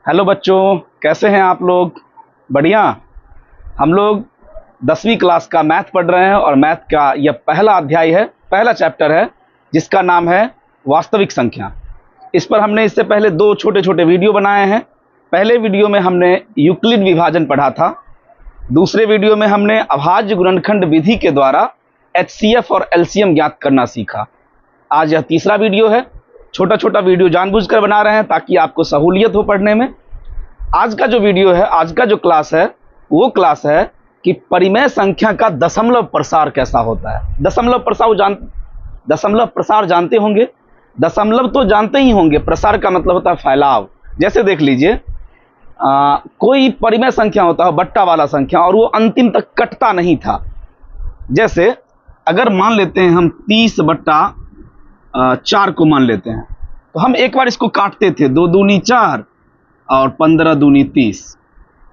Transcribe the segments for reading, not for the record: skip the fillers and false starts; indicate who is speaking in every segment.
Speaker 1: Hello बच्चों, कैसे हैं आप लोग? बढ़िया। हम लोग 10वीं क्लास का मैथ पढ़ रहे हैं और मैथ का यह पहला अध्याय है, पहला चैप्टर है, जिसका नाम है वास्तविक संख्या। इस पर हमने इससे पहले 2 छोटे छोटे वीडियो बनाए हैं। पहले वीडियो में हमने यूक्लिड विभाजन पढ़ा था। दूसरे वीडियो में हमने अभाज्य गुणनखंड विधि के द्वारा HCF और LCM ज्ञात करना सीखा। आज यह तीसरा वीडियो है। छोटा छोटा वीडियो जानबूझकर बना रहे हैं ताकि आपको सहूलियत हो पढ़ने में। आज का जो वीडियो है, आज का जो क्लास है, वो क्लास है कि परिमेय संख्या का दशमलव प्रसार कैसा होता है। दशमलव प्रसार जानते होंगे। दशमलव तो जानते ही होंगे, प्रसार का मतलब होता है फैलाव। जैसे देख लीजिए, कोई परिमेय संख्या होता है, बट्टा वाला संख्या, और वो अंतिम तक कटता नहीं था। जैसे अगर मान लेते हैं हम 30/4 को मान लेते हैं, तो हम एक बार इसको काटते थे, 2 दूनी 4 और 15 दूनी 30,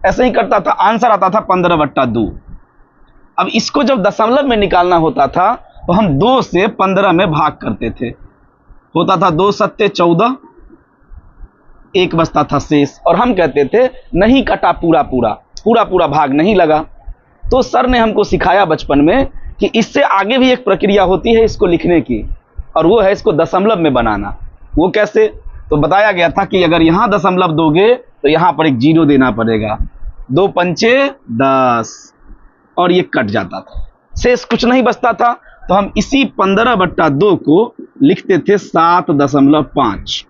Speaker 1: ऐसे ही करता था। आंसर आता था 15/2। अब इसको जब दशमलव में निकालना होता था तो हम 2 से 15 में भाग करते थे। होता था 2 सत्ते 14, 1 बचता था शेष, और हम कहते थे नहीं कटा पूरा भाग नहीं लगा। तो सर ने हमको सिखाया बचपन में कि इससे आगे भी एक प्रक्रिया होती है इसको लिखने की, और वो है इसको दशमलव में बनाना। वो कैसे? तो बताया गया था कि अगर यहाँ दशमलव दोगे तो यहाँ पर एक 0 देना पड़ेगा। 2 पंचे 10, और ये कट जाता था, शेष कुछ नहीं बचता था। तो हम इसी 15/2 को लिखते थे 7.5।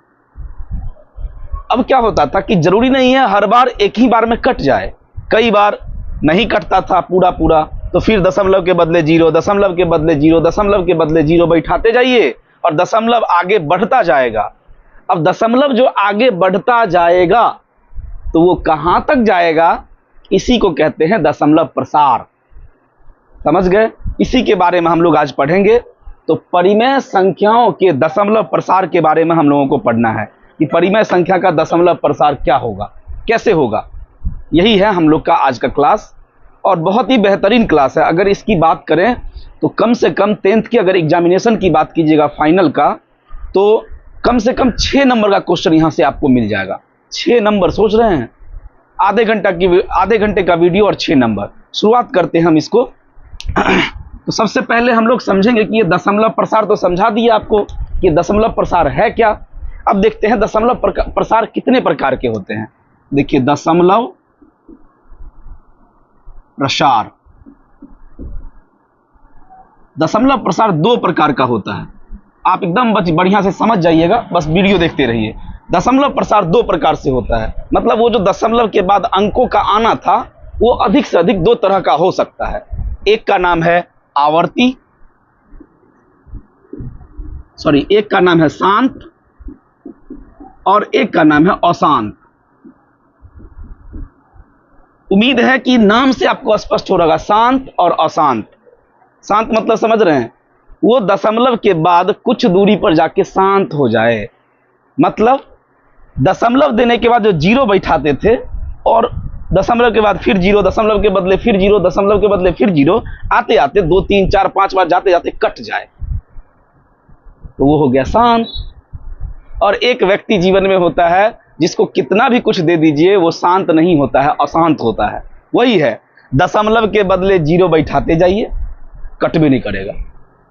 Speaker 1: अब क्या होता था कि जरूरी नहीं है हर बार एक ही बार में कट जाए, कई बार नहीं कटता था पूरा, तो फिर दशमलव के बदले 0, दशमलव के बदले 0, दशमलव के बदले 0 बैठाते जाइए और दशमलव आगे बढ़ता जाएगा। अब दशमलव जो आगे बढ़ता जाएगा तो वो कहां तक जाएगा, इसी को कहते हैं दशमलव प्रसार। समझ गए? इसी के बारे में हम लोग आज पढ़ेंगे। तो परिमेय संख्याओं के दशमलव प्रसार के बारे में हम लोगों को पढ़ना है कि परिमेय संख्या का दशमलव प्रसार क्या होगा, कैसे होगा। यही है हम लोग का आज का क्लास, और बहुत ही बेहतरीन क्लास है। अगर इसकी बात करें तो कम से कम 10th की अगर एग्जामिनेशन की बात कीजिएगा फाइनल का, तो कम से कम 6 नंबर का क्वेश्चन यहां से आपको मिल जाएगा। 6 नंबर, सोच रहे हैं? आधे घंटे का वीडियो और 6 नंबर। शुरुआत करते हैं हम इसको। तो सबसे पहले हम लोग समझेंगे कि ये दशमलव प्रसार तो समझा दिया आपको कि दशमलव प्रसार है क्या। अब देखते हैं दशमलव प्रसार कितने प्रकार के होते हैं। देखिए, दशमलव प्रसार, दशमलव प्रसार 2 प्रकार का होता है। आप एकदम बढ़िया से समझ जाइएगा, बस वीडियो देखते रहिए। दशमलव प्रसार 2 प्रकार से होता है, मतलब वो जो दशमलव के बाद अंकों का आना था वो अधिक से अधिक 2 तरह का हो सकता है। एक का नाम है आवर्ती, एक का नाम है शांत, और एक का नाम है अशांत। उम्मीद है कि नाम से आपको स्पष्ट हो रहा, शांत और अशांत। शांत मतलब समझ रहे हैं? वो दशमलव के बाद कुछ दूरी पर जाके शांत हो जाए। मतलब दशमलव देने के बाद जो 0 बैठाते थे, और दशमलव के बाद फिर 0, दशमलव के बदले फिर 0, दशमलव के बदले फिर 0, आते आते 2 3 4 5 बार जाते जाते कट जाए, तो वो हो गया शांत। और एक व्यक्ति जीवन में होता है जिसको कितना भी कुछ दे दीजिए वो शांत नहीं होता है, अशांत होता है। वही है, दशमलव के बदले 0 बैठाते जाइए, कट भी नहीं करेगा।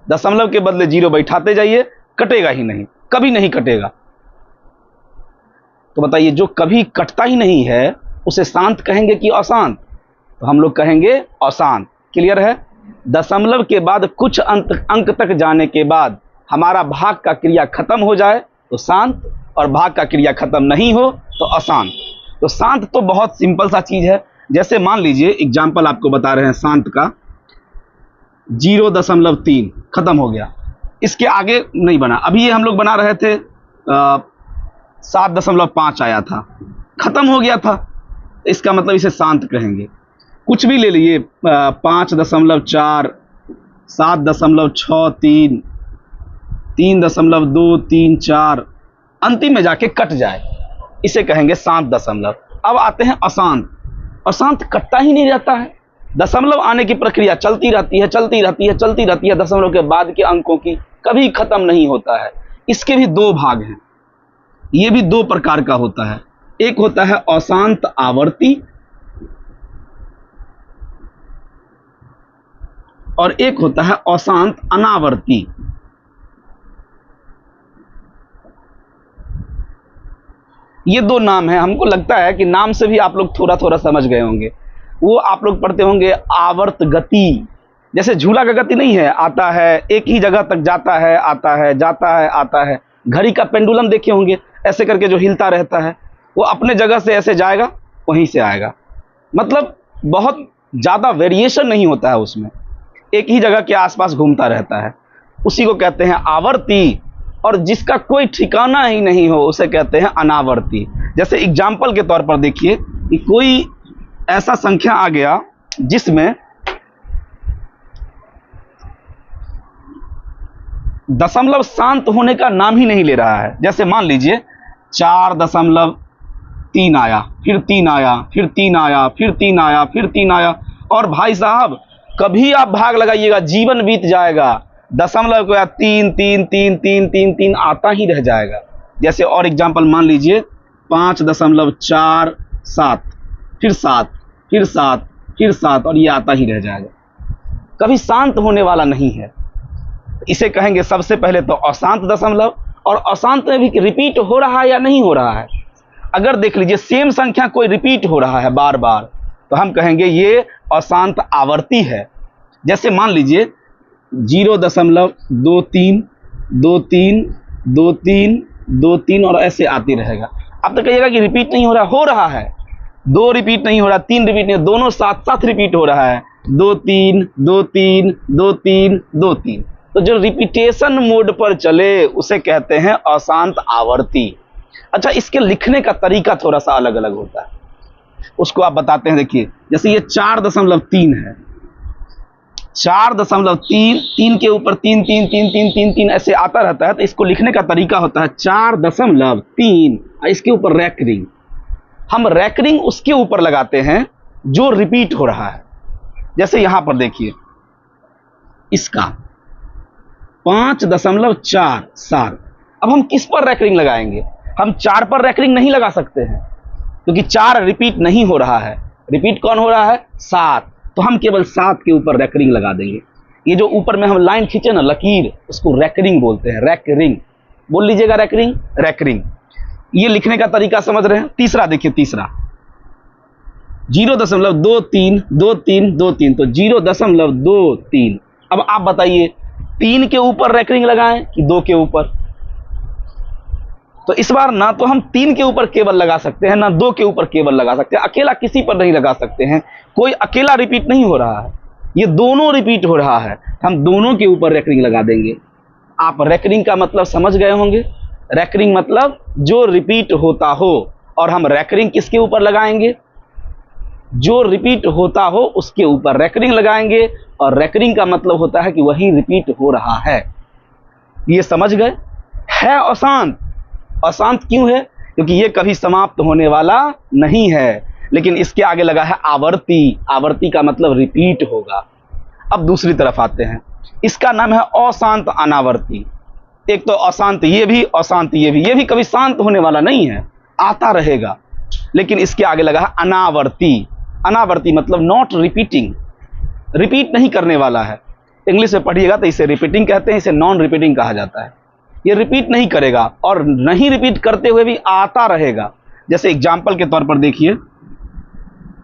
Speaker 1: दशमलव के बदले 0 बैठाते जाइए, कटेगा ही नहीं, कभी नहीं कटेगा। तो बताइए, जो कभी कटता ही नहीं है उसे शांत कहेंगे कि अशांत? तो हम लोग कहेंगे अशांत। क्लियर है? दशमलव के बाद कुछ अंक तक जाने के बाद हमारा भाग का क्रिया खत्म हो जाए तो शांत, और भाग का क्रिया खत्म नहीं हो तो अशांत। तो शांत तो बहुत सिंपल सा चीज है। जैसे मान लीजिए, एग्जाम्पल आपको बता रहे हैं शांत का, 0.3 खत्म हो गया, इसके आगे नहीं बना। अभी ये हम लोग बना रहे थे 7.5 आया था, खत्म हो गया था, इसका मतलब इसे शांत कहेंगे। कुछ भी ले लिए, 5.4, 7.63, 3.234, अंतिम में जाके कट जाए, इसे कहेंगे शांत दशमलव। अब आते हैं अशांत। अशांत कटता ही नहीं रहता है, दशमलव आने की प्रक्रिया चलती रहती है, चलती रहती है, चलती रहती है, दशमलव के बाद के अंकों की कभी खत्म नहीं होता है। इसके भी दो भाग हैं, ये भी दो प्रकार का होता है। एक होता है अशांत आवर्ती और एक होता है अशांत अनावर्ती। ये दो नाम हैं, हमको लगता है कि नाम से भी आप लोग थोड़ा थोड़ा समझ गए होंगे। वो आप लोग पढ़ते होंगे आवर्त गति, जैसे झूला का गति नहीं है, आता है एक ही जगह तक जाता है, आता है, जाता है, आता है। घड़ी का पेंडुलम देखे होंगे, ऐसे करके जो हिलता रहता है, वो अपने जगह से ऐसे जाएगा, वहीं से आएगा। मतलब बहुत ज़्यादा वेरिएशन नहीं होता है उसमें, एक ही जगह के आसपास घूमता रहता है, उसी को कहते हैं आवर्ती। और जिसका कोई ठिकाना ही नहीं हो उसे कहते हैं अनावर्ती। जैसे एग्जाम्पल के तौर पर देखिए कि कोई ऐसा संख्या आ गया जिसमें दशमलव शांत होने का नाम ही नहीं ले रहा है। जैसे मान लीजिए 4.3 आया, फिर 3 आया, फिर 3 आया, फिर 3 आया, फिर 3 आया, और भाई साहब कभी आप भाग लगाइएगा जीवन बीत जाएगा, दशमलव के बाद 3 3 3 3 3 3 आता ही रह जाएगा। जैसे और एग्जाम्पल मान लीजिए 5.47, फिर 7, फिर 7, फिर 7, और ये आता ही रह जाएगा, कभी शांत होने वाला नहीं है। इसे कहेंगे सबसे पहले तो अशांत दशमलव। और अशांत में भी रिपीट हो रहा है या नहीं हो रहा है। अगर देख लीजिए सेम संख्या कोई रिपीट हो रहा है बार बार, तो हम कहेंगे ये अशांत आवर्ती है। जैसे मान लीजिए 0.23 2 3 2 3 2 3 और ऐसे आती रहेगा। अब तो कहिएगा कि रिपीट नहीं हो रहा है, 2 रिपीट नहीं हो रहा, 3 रिपीट नहीं, दोनों साथ साथ रिपीट हो रहा है, 2 3 2 3 2 3 2 3। तो जो रिपीटेशन मोड पर चले उसे कहते हैं अशांत आवर्ती। अच्छा, इसके लिखने का तरीका थोड़ा सा अलग अलग होता है, उसको आप बताते हैं। देखिए जैसे ये 4.3 है, 4.3, 3 के ऊपर 3 3 3 3 3 3 ऐसे आता रहता है, तो इसको लिखने का तरीका होता है 4.3, इसके ऊपर रैकरिंग। हम रैकरिंग उसके ऊपर लगाते हैं जो रिपीट हो रहा है। जैसे यहां पर देखिए इसका 5.47। अब हम किस पर रैकरिंग लगाएंगे? हम 4 पर रैकरिंग नहीं लगा सकते हैं, क्योंकि 4 रिपीट नहीं हो रहा है। रिपीट कौन हो रहा है? 7। तो हम केवल 7 के ऊपर रैकरिंग लगा देंगे। ये जो ऊपर में हम लाइन खींचे ना, लकीर, उसको रैकरिंग बोलते हैं। रैकरिंग बोल लीजिएगा, रैकरिंग, रैकरिंग। ये लिखने का तरीका समझ रहे हैं। तीसरा देखिए, तीसरा 0.232323, तो 0.23। अब आप बताइए 3 के ऊपर रैकरिंग लगाएं कि 2 के ऊपर? तो इस बार ना तो हम 3 के ऊपर केवल लगा सकते हैं, ना 2 के ऊपर केवल लगा सकते हैं, अकेला किसी पर नहीं लगा सकते हैं। कोई अकेला रिपीट नहीं हो रहा है, ये दोनों रिपीट हो रहा है, हम दोनों के ऊपर रैकरिंग लगा देंगे। आप रैकरिंग का मतलब समझ गए होंगे। रैकरिंग मतलब जो रिपीट होता हो, और हम रैकरिंग किसके ऊपर लगाएंगे? जो रिपीट होता हो उसके ऊपर रैकरिंग लगाएंगे, और रैकरिंग का मतलब होता है कि वही रिपीट हो रहा है। ये समझ गए? है अशांत। अशांत क्यों है? क्योंकि ये कभी समाप्त होने वाला नहीं है। लेकिन इसके आगे लगा है आवर्ती। आवर्ती का मतलब रिपीट होगा। अब दूसरी तरफ आते हैं, इसका नाम है अशांत अनावर्ती। एक तो अशांत ये भी, अशांत ये भी कभी शांत होने वाला नहीं है, आता रहेगा। लेकिन इसके आगे लगा है अनावर्ती। अनावर्ती मतलब नॉट रिपीटिंग, रिपीट नहीं करने वाला है। इंग्लिश में पढ़िएगा तो इसे रिपीटिंग कहते हैं, इसे नॉन रिपीटिंग कहा जाता है। ये रिपीट नहीं करेगा, और नहीं रिपीट करते हुए भी आता रहेगा। जैसे एग्जाम्पल के तौर पर देखिए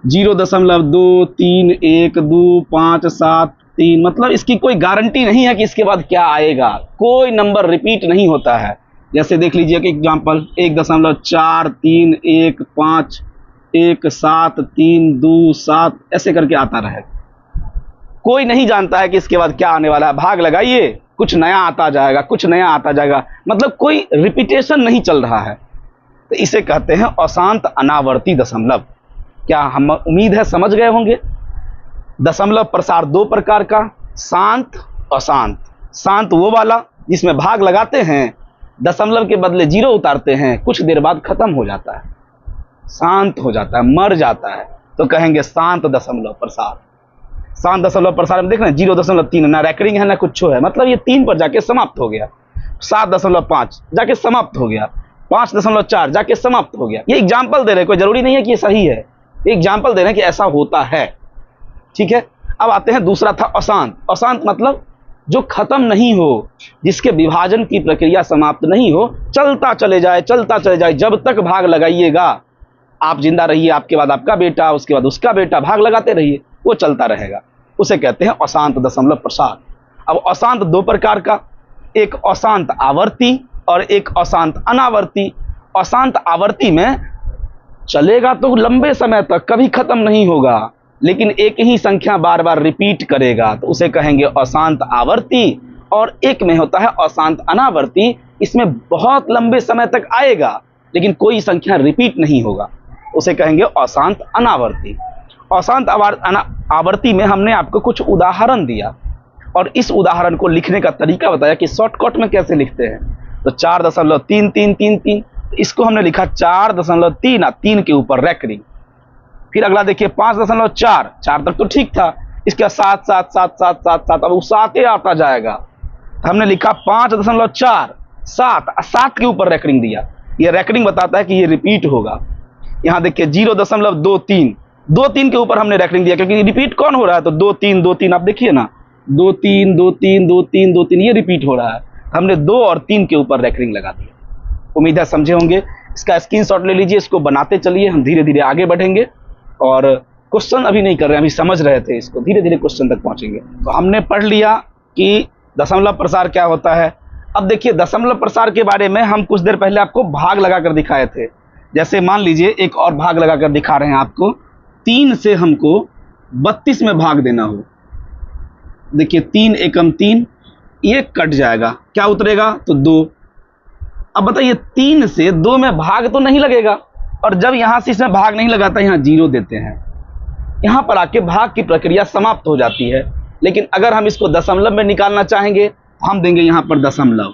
Speaker 1: 0.231257 मतलब इसकी कोई गारंटी नहीं है कि इसके बाद क्या आएगा। कोई नंबर रिपीट नहीं होता है। जैसे देख लीजिए कि एग्जाम्पल 1.43151732 ऐसे करके आता रहेगा। कोई नहीं जानता है कि इसके बाद क्या आने वाला है। भाग लगाइए, कुछ नया आता जाएगा, कुछ नया आता जाएगा, मतलब कोई रिपीटेशन नहीं चल रहा है। तो इसे कहते हैं अशांत अनावर्ती दशमलव। क्या हम उम्मीद है समझ गए होंगे। दशमलव प्रसार दो प्रकार का, शांत, अशांत। शांत वो वाला जिसमें भाग लगाते हैं, दशमलव के बदले 0 उतारते हैं, कुछ देर बाद खत्म हो जाता है, शांत हो जाता है, मर जाता है, तो कहेंगे शांत दशमलव प्रसार। 7 दशमलव प्रसार में देख रहे हैं 0.3, ना रैकरिंग है ना कुछ है, मतलब ये 3 पर जाके समाप्त हो गया। 7.5 जाके समाप्त हो गया। 5.4 जाके समाप्त हो गया। ये एग्जाम्पल दे रहे हैं, कोई जरूरी नहीं है कि ये सही है, ये एग्जाम्पल दे रहे हैं कि ऐसा होता है। ठीक है, अब आते हैं दूसरा था अशांत। अशांत मतलब जो खत्म नहीं हो, जिसके विभाजन की प्रक्रिया समाप्त नहीं हो, चलता चले जाए, चलता चले जाए, जब तक भाग लगाइएगा आप जिंदा रहिए, आपके बाद आपका बेटा, उसके बाद उसका बेटा, भाग लगाते रहिए, वो चलता रहेगा, उसे कहते हैं अशांत दशमलव प्रसार। अब अशांत दो प्रकार का, एक अशांत आवर्ती और एक अशांत अनावर्ती। अशांत आवर्ती में चलेगा तो लंबे समय तक, कभी खत्म नहीं होगा, लेकिन एक ही संख्या बार बार रिपीट करेगा, तो उसे कहेंगे अशांत आवर्ती। और एक में होता है अशांत अनावर्ती, इसमें बहुत लंबे समय तक आएगा लेकिन कोई संख्या रिपीट नहीं होगा, उसे कहेंगे अशांत अनावर्ती। अशांत आवर्ती में हमने आपको कुछ उदाहरण दिया और इस उदाहरण को लिखने का तरीका बताया कि शॉर्टकट में कैसे लिखते हैं। तो 4.3333, इसको हमने लिखा 4.3, 3 के ऊपर रैकरिंग। फिर अगला देखिए 5.4, 4 तक तो ठीक था, इसके 7 7 7 7 7 7, अब वो 7 आता जाएगा, तो हमने लिखा 5.4 7, 7 के ऊपर रैकरिंग दिया। ये रैकरिंग बताता है कि ये रिपीट होगा। यहाँ देखिए 0.23, 2 3 के ऊपर हमने रैकरिंग दिया, क्योंकि रिपीट कौन हो रहा है, तो 2 3 2 3, आप देखिए ना 2 3 2 3 2 3 2 3, ये रिपीट हो रहा है, हमने 2 और 3 के ऊपर रैकरिंग लगा दिया। उम्मीद है समझे होंगे। इसका स्क्रीनशॉट ले लीजिए, इसको बनाते चलिए, हम धीरे धीरे आगे बढ़ेंगे। और क्वेश्चन अभी नहीं कर रहे हैं, अभी समझ रहे थे इसको, धीरे धीरे क्वेश्चन तक पहुंचेंगे। तो हमने पढ़ लिया कि दशमलव प्रसार क्या होता है। अब देखिए दशमलव प्रसार के बारे में हम कुछ देर पहले आपको भाग लगाकर दिखाए थे। जैसे मान लीजिए एक और भाग लगाकर दिखा रहे हैं आपको, 3 से हमको 32 में भाग देना हो। देखिए 3 एकम 3, ये कट जाएगा, क्या उतरेगा, तो 2। अब बताइए 3 से 2 में भाग तो नहीं लगेगा, और जब यहां से इसमें भाग नहीं लगाता, यहां 0 देते हैं, यहां पर आके भाग की प्रक्रिया समाप्त हो जाती है। लेकिन अगर हम इसको दशमलव में निकालना चाहेंगे, हम देंगे यहां पर दशमलव,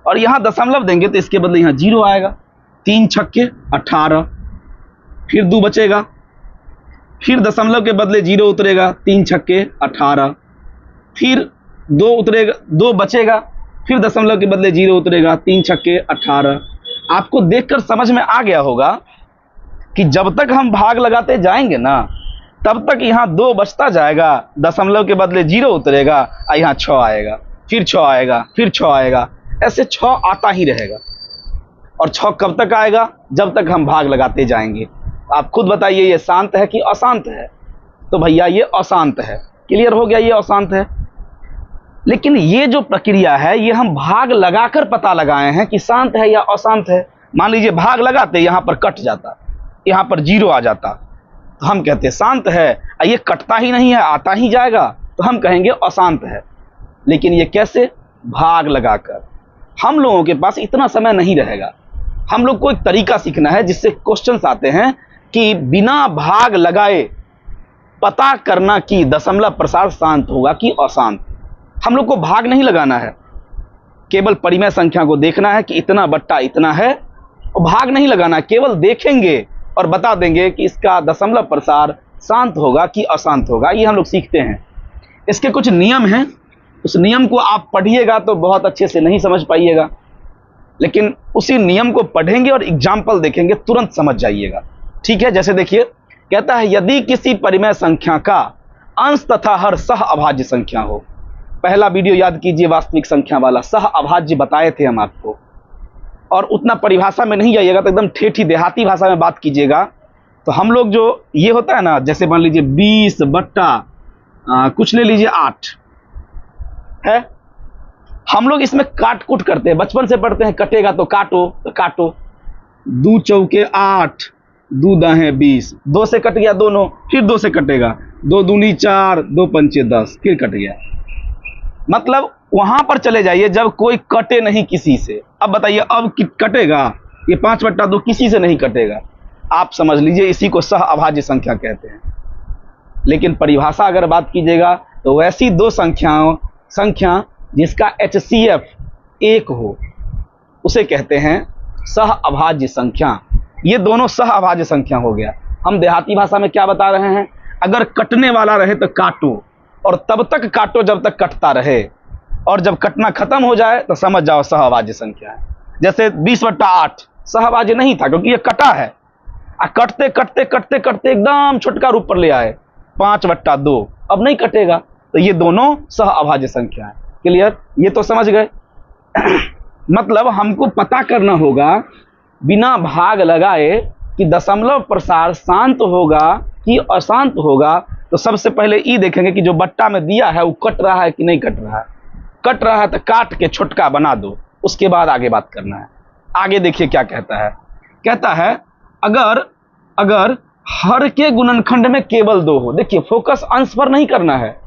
Speaker 1: और यहां दशमलव देंगे तो इसके बदले यहां 0 आएगा। 3 छक्के 18, फिर 2 बचेगा, फिर दशमलव के बदले 0 उतरेगा, 3 छक्के 18, फिर 2 उतरेगा, 2 बचेगा, फिर दशमलव के बदले 0 उतरेगा, 3 छक्के 18। आपको देखकर समझ में आ गया होगा कि जब तक हम भाग लगाते जाएंगे ना, तब तक यहाँ 2 बचता जाएगा, दशमलव के बदले 0 उतरेगा, और यहाँ 6 आएगा, फिर 6 आएगा, फिर 6 आएगा, ऐसे 6 आता ही रहेगा। और 6 कब तक आएगा, जब तक हम भाग लगाते जाएंगे। आप खुद बताइए ये शांत है कि अशांत है, तो भैया ये अशांत है। क्लियर हो गया, ये अशांत है। लेकिन ये जो प्रक्रिया है, ये हम भाग लगाकर पता लगाए हैं कि शांत है या अशांत है। मान लीजिए भाग लगाते यहाँ पर कट जाता, यहाँ पर 0 आ जाता, तो हम कहते हैं शांत है। ये कटता ही नहीं है, आता ही जाएगा, तो हम कहेंगे अशांत है। लेकिन ये कैसे, भाग लगाकर। हम लोगों के पास इतना समय नहीं रहेगा, हम लोग को एक तरीका सीखना है जिससे क्वेश्चंस आते हैं कि बिना भाग लगाए पता करना कि दशमलव प्रसार शांत होगा कि अशांत। हम लोग को भाग नहीं लगाना है, केवल परिमेय संख्या को देखना है कि इतना बट्टा इतना है, और भाग नहीं लगाना, केवल देखेंगे और बता देंगे कि इसका दशमलव प्रसार शांत होगा कि अशांत होगा। ये हम लोग सीखते हैं। इसके कुछ नियम हैं, उस नियम को आप पढ़िएगा तो बहुत अच्छे से नहीं समझ पाइएगा, लेकिन उसी नियम को पढ़ेंगे और एग्जाम्पल देखेंगे, तुरंत समझ जाइएगा। ठीक है, जैसे देखिए कहता है यदि किसी परिमेय संख्या का अंश तथा हर सह अभाज्य संख्या हो। पहला वीडियो याद कीजिए, वास्तविक संख्या वाला, सह अभाज्य बताए थे हम आपको। और उतना परिभाषा में नहीं जाइएगा, तो एकदम ठेठी देहाती भाषा में बात कीजिएगा। तो हम लोग जो ये होता है ना, जैसे मान लीजिए 20 बट्टा कुछ ले लीजिए 8 है, हम लोग इसमें काट कूट करते हैं, बचपन से पढ़ते हैं, कटेगा तो काटो, तो काटो। 2 चौके 8, 2 दाहें 20, 2 से कट गया दोनों, फिर 2 से कटेगा, 2 दूनी 4, 2 पंचे 10, फिर कट गया। मतलब वहां पर चले जाइए जब कोई कटे नहीं किसी से। अब बताइए अब कटेगा, ये 5/2 किसी से नहीं कटेगा। आप समझ लीजिए इसी को सह अभाज्य संख्या कहते हैं। लेकिन परिभाषा अगर बात कीजिएगा तो वैसी दो संख्या जिसका HCF 1 हो, उसे कहते हैं सह अभाज्य संख्या। ये दोनों सह अभाज्य संख्या हो गया। हम देहाती भाषा में क्या बता रहे हैं, अगर कटने वाला रहे तो काटो, और तब तक काटो जब तक कटता रहे, और जब कटना खत्म हो जाए तो समझ जाओ सहअभाज्य संख्या है। जैसे 20/8 सहअभाज्य नहीं था क्योंकि ये कटा है, कटते कटते कटते कटते एकदम छोटका रूप पर ले आए 5/2, अब नहीं कटेगा, तो ये दोनों सहअभाज्य संख्या है। क्लियर? ये तो समझ गए। मतलब हमको पता करना होगा बिना भाग लगाए कि दशमलव प्रसार शांत होगा कि अशांत होगा। तो सबसे पहले ये देखेंगे कि जो बट्टा में दिया है वो कट रहा है कि नहीं कट रहा है। कट रहा है तो काट के छोटका बना दो, उसके बाद आगे बात करना है। आगे देखिए क्या कहता है। कहता है अगर हर के गुणनखंड में केवल 2 हो। देखिए फोकस अंश पर नहीं करना है,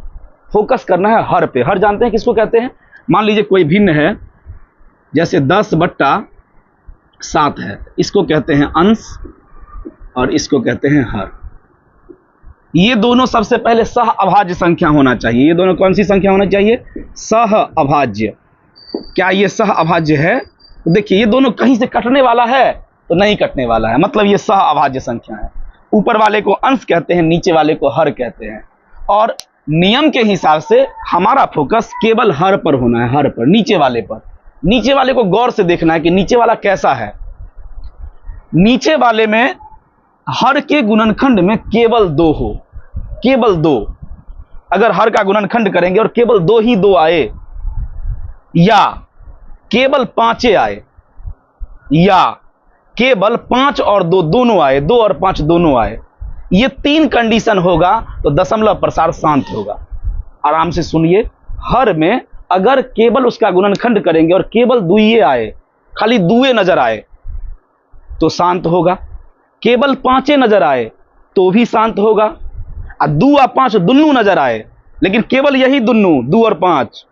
Speaker 1: फोकस करना है हर पे। हर जानते हैं किसको कहते हैं? मान लीजिए कोई भिन्न है, जैसे 10/7 है, इसको कहते हैं अंश और इसको कहते हैं हर। ये दोनों सबसे पहले सहअभाज्य संख्या होना चाहिए। ये दोनों कौन सी संख्या होना चाहिए? सहअभाज्य। क्या ये सहअभाज्य है? तो देखिए ये दोनों कहीं से कटने वाला है तो नहीं कटने वाला है, मतलब ये सहअभाज्य संख्या है। ऊपर वाले को अंश कहते हैं, नीचे वाले को हर कहते हैं। और नियम के हिसाब से हमारा फोकस केवल हर पर होना है, हर पर, नीचे वाले पर। नीचे वाले को गौर से देखना है कि नीचे वाला कैसा है। नीचे वाले में हर के गुणनखंड में केवल 2 हो, केवल 2। अगर हर का गुणनखंड करेंगे और केवल 2 ही 2 आए, या केवल 5 आए, या केवल 5 और 2 दोनों आए, 2 और 5 दोनों आए, ये 3 कंडीशन होगा तो दशमलव प्रसार शांत होगा। आराम से सुनिए। हर में अगर केवल उसका गुणनखंड करेंगे और केवल 2 आए, खाली 2 नजर आए तो शांत होगा। केवल 5 नजर आए तो भी शांत होगा। और 2 और 5 दोनों नजर आए लेकिन केवल यही दोनों 2 और 5,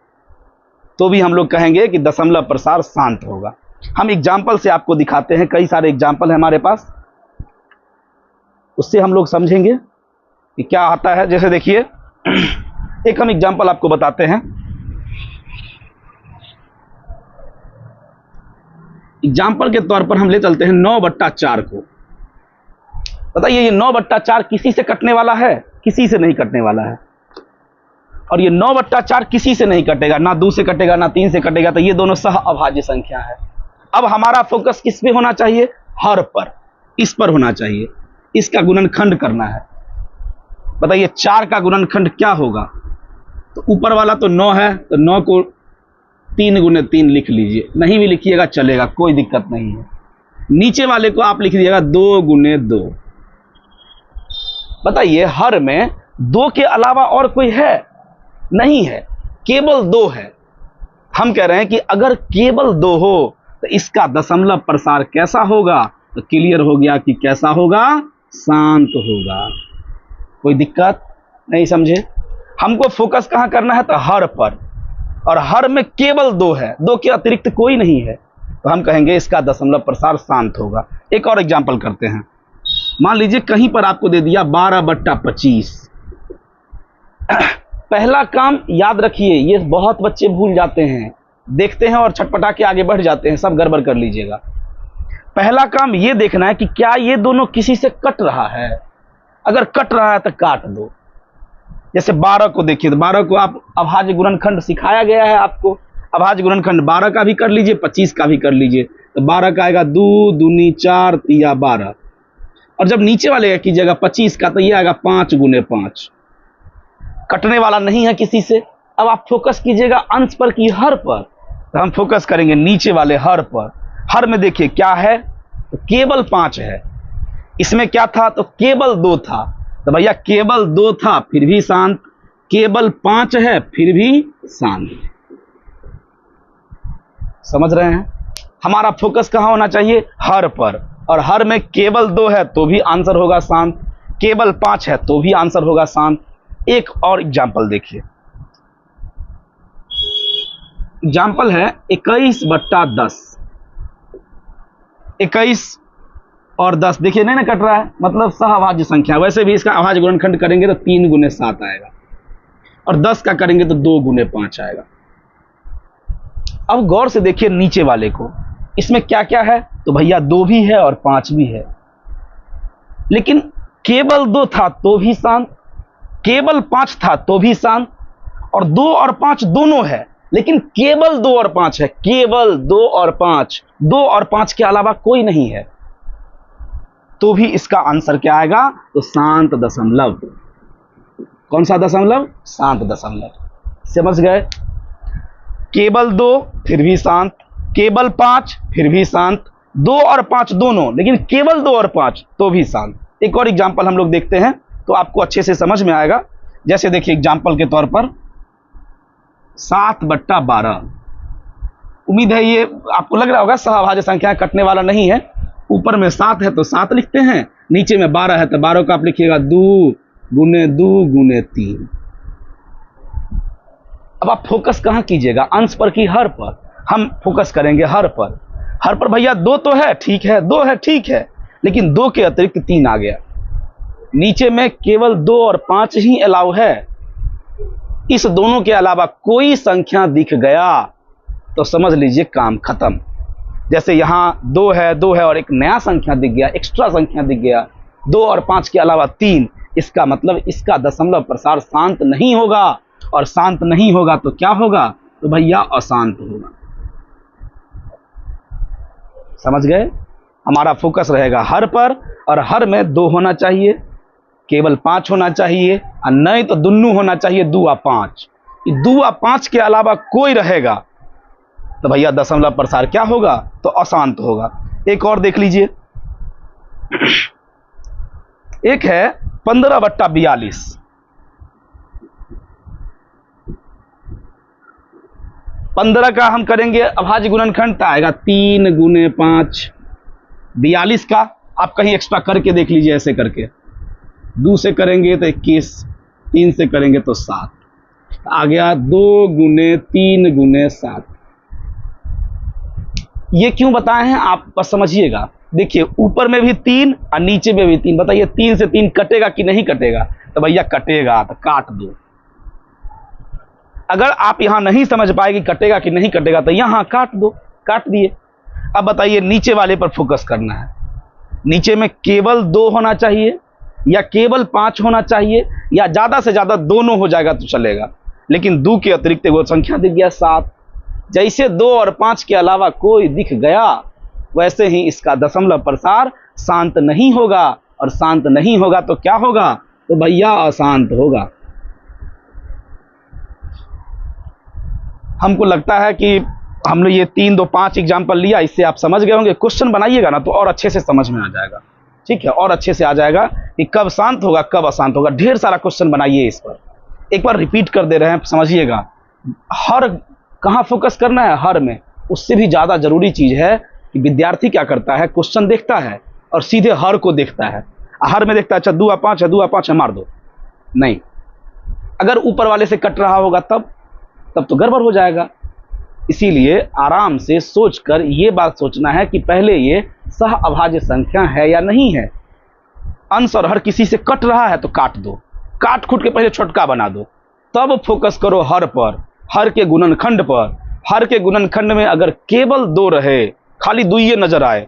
Speaker 1: तो भी हम लोग कहेंगे कि दशमलव प्रसार शांत होगा। हम एग्जाम्पल से आपको दिखाते हैं, कई सारे एग्जाम्पल है हमारे पास, उससे हम लोग समझेंगे कि क्या आता है। जैसे देखिए एक हम एग्जाम्पल आपको बताते हैं। एग्जाम्पल के तौर पर हम ले चलते हैं 9/4 को। बताइए ये 9/4 किसी से कटने वाला है? किसी से नहीं कटने वाला है। और ये 9/4 किसी से नहीं कटेगा, ना 2 से कटेगा ना 3 से कटेगा, तो ये दोनों सहअभाज्य संख्या है। अब हमारा फोकस किस पे होना चाहिए? हर पर, इस पर होना चाहिए। इसका गुणनखंड करना है। बताइए 4 का गुणनखंड क्या होगा? तो ऊपर वाला तो 9 है, तो 9 को 3 × 3 लिख लीजिए, नहीं भी लिखिएगा चलेगा, कोई दिक्कत नहीं है। नीचे वाले को आप लिख दीजिएगा 2 × 2। बताइए हर में 2 के अलावा और कोई है? नहीं है, केवल 2 है। हम कह रहे हैं कि अगर केवल 2 हो तो इसका दशमलव प्रसार कैसा होगा? तो क्लियर हो गया कि कैसा होगा? शांत होगा। कोई दिक्कत नहीं, समझे? हमको फोकस कहां करना है? तो हर पर, और हर में केवल 2 है, 2 के अतिरिक्त कोई नहीं है, तो हम कहेंगे इसका दशमलव प्रसार शांत होगा। एक और एग्जाम्पल करते हैं। मान लीजिए कहीं पर आपको दे दिया 12/25। पहला काम याद रखिए, ये बहुत बच्चे भूल जाते हैं, देखते हैं और छटपटा के आगे बढ़ जाते हैं, सब गड़बड़ कर लीजिएगा। पहला काम ये देखना है कि क्या ये दोनों किसी से कट रहा है। अगर कट रहा है तो काट दो। जैसे 12 को देखिए, तो 12 को आप अभाज्य गुणनखंड सिखाया गया है आपको। अभाज्य गुणनखंड 12 का भी कर लीजिए, 25 का भी कर लीजिए। तो 12 का आएगा 2 दूनी 4 तिया 12, और जब नीचे वाले का कीजिएगा 25 का, तो ये आएगा 5 × 5। कटने वाला नहीं है किसी से। अब आप फोकस कीजिएगा अंश पर कि हर पर, तो हम फोकस करेंगे नीचे वाले हर पर। हर में देखिए क्या है? तो केवल 5 है। इसमें क्या था? तो केवल 2 था। तो भैया केवल 2 था फिर भी शांत, केवल 5 है फिर भी शांत। समझ रहे हैं? हमारा फोकस कहां होना चाहिए? हर पर। और हर में केवल 2 है तो भी आंसर होगा शांत, केवल 5 है तो भी आंसर होगा शांत। एक और एग्जाम्पल देखिए। एग्जाम्पल है 21/10। 21 और 10 देखिए नहीं ना कट रहा है, मतलब सहअभाज्य संख्या। वैसे भी इसका अभाज्य गुणनखंड करेंगे तो 3 × 7 आएगा, और 10 का करेंगे तो 2 × 5 आएगा। अब गौर से देखिए नीचे वाले को, इसमें क्या क्या है? तो भैया 2 भी है और 5 भी है। लेकिन केवल 2 था तो भी शांत, केवल 5 था तो भी शांत, और 2 और 5 दोनों है, लेकिन केवल 2 और 5 है, केवल 2 और 5, 2 और 5 के अलावा कोई नहीं है, तो भी इसका आंसर क्या आएगा? तो शांत दशमलव। कौन सा दशमलव? शांत दशमलव। समझ गए? केवल 2 फिर भी शांत, केवल 5 फिर भी शांत, 2 और 5 दोनों, लेकिन केवल 2 और 5 तो भी शांत। एक और एग्जाम्पल हम लोग देखते हैं तो आपको अच्छे से समझ में आएगा। जैसे देखिए एग्जाम्पल के तौर पर 7/12। उम्मीद है ये आपको लग रहा होगा सहभाज्य संख्या कटने वाला नहीं है। ऊपर में 7 है तो 7 लिखते हैं, नीचे में 12 है तो 12 को आप लिखिएगा 2 गुने 2 गुने 3। अब आप फोकस कहां कीजिएगा? अंश पर कि हर पर? हम फोकस करेंगे हर पर। हर पर भैया 2 तो है, ठीक है, 2 है, ठीक है, लेकिन 2 के अतिरिक्त 3 आ गया। नीचे में केवल 2 और 5 ही अलाउ है। इस दोनों के अलावा कोई संख्या दिख गया तो समझ लीजिए काम खत्म। जैसे यहां 2 है, 2 है और एक नया संख्या दिख गया, एक्स्ट्रा संख्या दिख गया, 2 और 5 के अलावा 3, इसका मतलब इसका दशमलव प्रसार शांत नहीं होगा, और शांत नहीं होगा तो क्या होगा? तो भैया अशांत होगा। समझ गए? हमारा फोकस रहेगा हर पर, और हर में 2 होना चाहिए, केवल 5 होना चाहिए, और नहीं तो दुन्नू होना चाहिए 2 और 5। 2 और 5 के अलावा कोई रहेगा तो भैया दशमलव प्रसार क्या होगा? तो अशांत होगा। एक और देख लीजिए, एक है 15/42। 15 का हम करेंगे अभाज्य गुणनखंड तो आएगा 3 गुने 5। 42 का आप कहीं एक्स्ट्रा करके देख लीजिए, ऐसे करके 2 से करेंगे तो 21, 3 से करेंगे तो 7, आ गया 2 गुने 3 गुने 7। ये क्यों बताए हैं आप बस समझिएगा। देखिए ऊपर में भी 3 और नीचे में भी 3। बताइए 3 से 3 कटेगा कि नहीं कटेगा? तो भैया कटेगा, तो काट दो। अगर आप यहां नहीं समझ पाए कि कटेगा कि नहीं कटेगा तो यहां काट दो, काट दिए। अब बताइए नीचे वाले पर फोकस करना है। नीचे में केवल 2 होना चाहिए या केवल 5 होना चाहिए, या ज्यादा से ज्यादा दोनों हो जाएगा तो चलेगा, लेकिन 2 के अतिरिक्त वो संख्या दिख गया 7। जैसे 2 और 5 के अलावा कोई दिख गया, वैसे ही इसका दशमलव प्रसार शांत नहीं होगा, और शांत नहीं होगा तो क्या होगा? तो भैया अशांत होगा। हमको लगता है कि हमने ये 3, 2, 5 एग्जाम्पल लिया, इससे आप समझ गए होंगे। क्वेश्चन बनाइएगा ना तो और अच्छे से समझ में आ जाएगा, ठीक है, और अच्छे से आ जाएगा कि कब शांत होगा कब अशांत होगा। ढेर सारा क्वेश्चन बनाइए इस पर। एक बार रिपीट कर दे रहे हैं, समझिएगा। हर कहाँ फोकस करना है? हर में। उससे भी ज्यादा जरूरी चीज है कि विद्यार्थी क्या करता है, क्वेश्चन देखता है और सीधे हर को देखता है। हर में देखता है अच्छा 2 और 5 है, 2 और 5 है, मार दो। नहीं, अगर ऊपर वाले से कट रहा होगा तब तो गड़बड़ हो जाएगा। इसीलिए आराम से सोचकर ये बात सोचना है कि पहले ये सह अभाज्य संख्या है या नहीं है। अंश और हर किसी से कट रहा है तो काट दो, काट खूट के पहले छोटका बना दो, तब फोकस करो हर पर, हर के गुणनखंड पर। हर के गुणनखंड में अगर केवल 2 रहे, खाली 2 ही नजर आए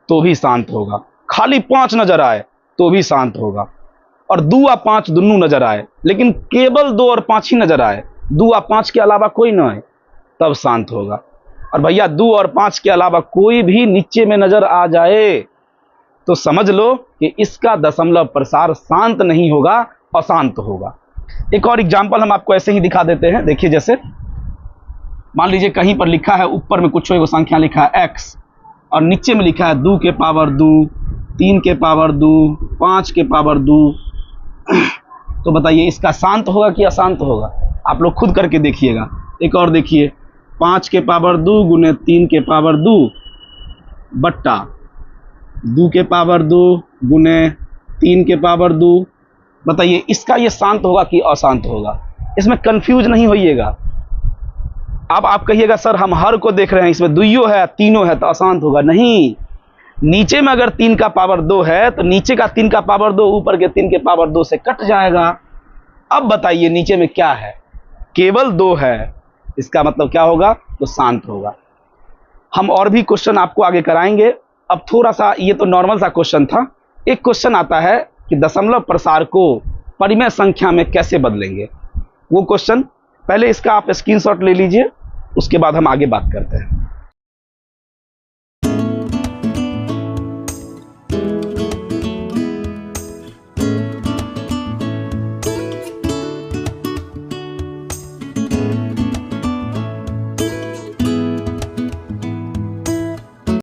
Speaker 1: तो भी शांत होगा, खाली 5 नजर आए तो भी शांत होगा, और 2 और 5 दोनों नजर आए लेकिन केवल 2 और 5 ही नजर आए, 2 और 5 के अलावा कोई ना आए, तब शांत होगा। और भैया 2 और 5 के अलावा कोई भी नीचे में नजर आ जाए तो समझ लो कि इसका दशमलव प्रसार शांत नहीं होगा, अशांत होगा। एक और एग्जाम्पल हम आपको ऐसे ही दिखा देते हैं। देखिए जैसे मान लीजिए कहीं पर लिखा है, ऊपर में कुछ संख्या लिखा है x, और नीचे में लिखा है 2 के पावर 2, 3 के पावर 2, 5 के पावर 2। तो बताइए इसका शांत होगा कि अशांत होगा? आप लोग खुद करके देखिएगा। एक और देखिए 5 के पावर 2 गुने 3 के पावर 2 बट्टा 2 के पावर 2 गुने 3 के पावर 2। बताइए इसका ये शांत होगा कि अशांत होगा? इसमें कंफ्यूज नहीं होइएगा। अब आप कहिएगा सर हम हर को देख रहे हैं, इसमें 2 है 3 है तो अशांत होगा। नहीं, नीचे में अगर 3 का पावर 2 है तो नीचे का 3 का पावर 2 ऊपर के 3 के पावर 2 से कट जाएगा। अब बताइए नीचे में क्या है? केवल 2 है, इसका मतलब क्या होगा? तो शांत होगा। हम और भी क्वेश्चन आपको आगे कराएंगे। अब थोड़ा सा, ये तो नॉर्मल सा क्वेश्चन था। एक क्वेश्चन आता है कि दशमलव प्रसार को परिमेय संख्या में कैसे बदलेंगे। वो क्वेश्चन पहले इसका आप स्क्रीनशॉट ले लीजिए, उसके बाद हम आगे बात करते हैं।